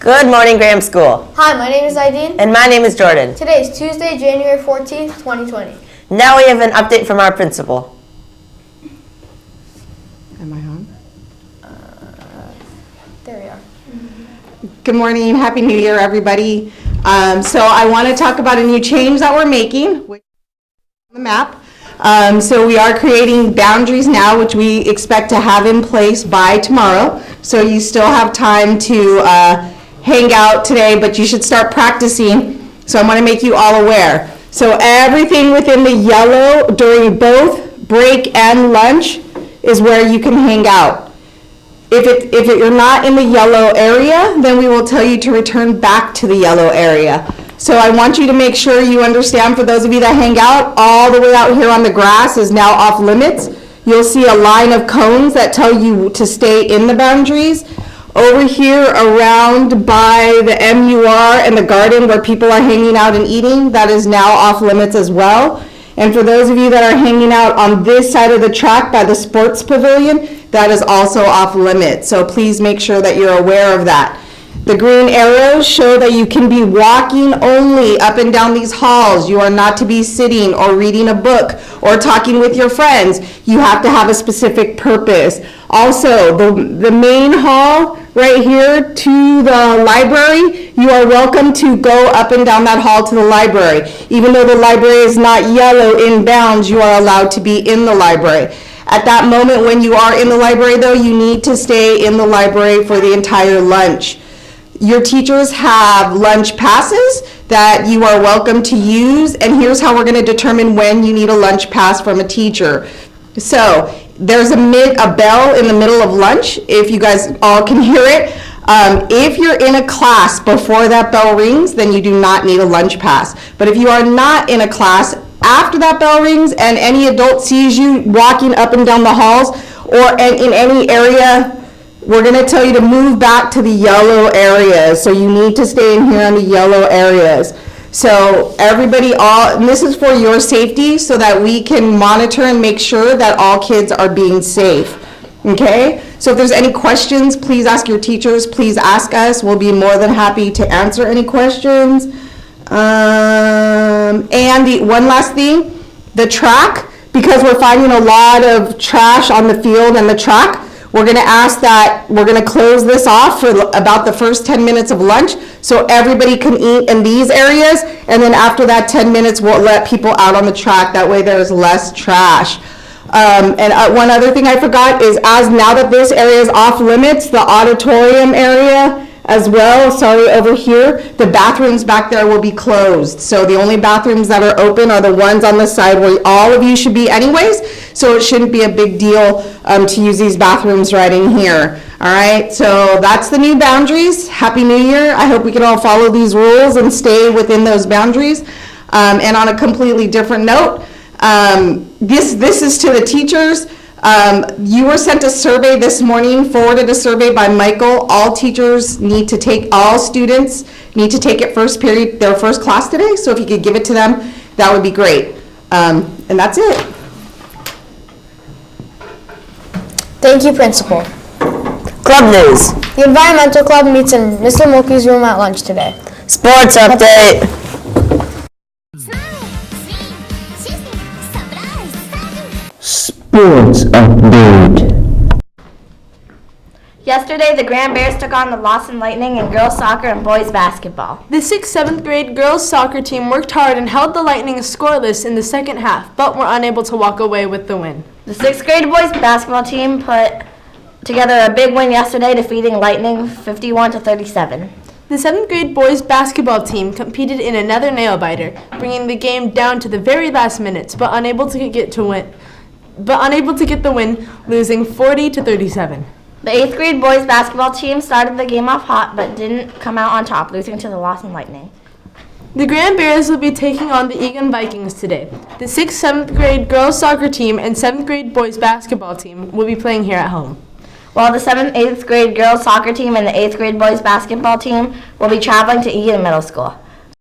Good morning, Graham School. Hi, my name is Aideen. And my name is Jordan. Today is Tuesday, January 14th, 2020. Now we have an update from our principal. Am I on? There we are. Good morning. Happy New Year, everybody. So I want to talk about a new change that we're making on the map. So we are creating boundaries now, which we expect to have in place by tomorrow. So you still have time to hang out today, but you should start practicing. So I want to make you all aware. So everything within the yellow during both break and lunch is where you can hang out. If you're not in the yellow area, then we will tell you to return back to the yellow area. So I want you to make sure you understand, for those of you that hang out, all the way out here on the grass is now off limits. You'll see a line of cones that tell you to stay in the boundaries. Over here around by the MUR and the garden where people are hanging out and eating, that is now off limits as well. And for those of you that are hanging out on this side of the track by the sports pavilion, that is also off limits. So please make sure that you're aware of that. The green arrows show that you can be walking only up and down these halls. You are not to be sitting or reading a book or talking with your friends. You have to have a specific purpose. Also, the main hall right here to the library, you are welcome to go up and down that hall to the library. Even though the library is not yellow in bounds, you are allowed to be in the library. At that moment when you are in the library, though, you need to stay in the library for the entire lunch. Your teachers have lunch passes that you are welcome to use, and here's how we're going to determine when you need a lunch pass from a teacher. So there's a bell in the middle of lunch, if you guys all can hear it. If you're in a class before that bell rings, then you do not need a lunch pass. But if you are not in a class after that bell rings and any adult sees you walking up and down the halls or in any area, we're going to tell you to move back to the yellow areas. So you need to stay in here on the yellow areas. So everybody, and this is for your safety so that we can monitor and make sure that all kids are being safe. Okay? So if there's any questions, please ask your teachers. Please ask us. We'll be more than happy to answer any questions. And one last thing, the track, because we're finding a lot of trash on the field and the track, we're going to ask that we're going to close this off for about the first 10 minutes of lunch so everybody can eat in these areas, and then after that 10 minutes we'll let people out on the track. That way there's less trash. One other thing I forgot is, as now that this area is off limits, the auditorium area as well, sorry, over here, the bathrooms back there will be closed. So the only bathrooms that are open are the ones on the side where all of you should be anyways, so it shouldn't be a big deal to use these bathrooms right in here. All right, so that's the new boundaries. Happy New Year. I hope we can all follow these rules and stay within those boundaries. And on a completely different note, this is to the teachers. You were sent a survey this morning, forwarded a survey by Michael. All students need to take it first period, their first class today. So if you could give it to them, that would be great. And that's it. Thank you, Principal. Club news. The Environmental Club meets in Mr. Mulkey's room at lunch today. Sports update. Sports update. Yesterday, the Grand Bears took on the Lawson Lightning in girls soccer and boys basketball. The 6th, 7th grade girls soccer team worked hard and held the Lightning scoreless in the second half, but were unable to walk away with the win. The 6th grade boys basketball team put together a big win yesterday, defeating Lightning 51-37. The 7th grade boys basketball team competed in another nail-biter, bringing the game down to the very last minutes, but unable to get the win, losing 40-37. The 8th grade boys basketball team started the game off hot, but didn't come out on top, losing to the Lawson Lightning. The Grand Bears will be taking on the Egan Vikings today. The 6th, 7th grade girls soccer team and 7th grade boys basketball team will be playing here at home. While the 7th, 8th grade girls soccer team and the 8th grade boys basketball team will be traveling to Egan Middle School.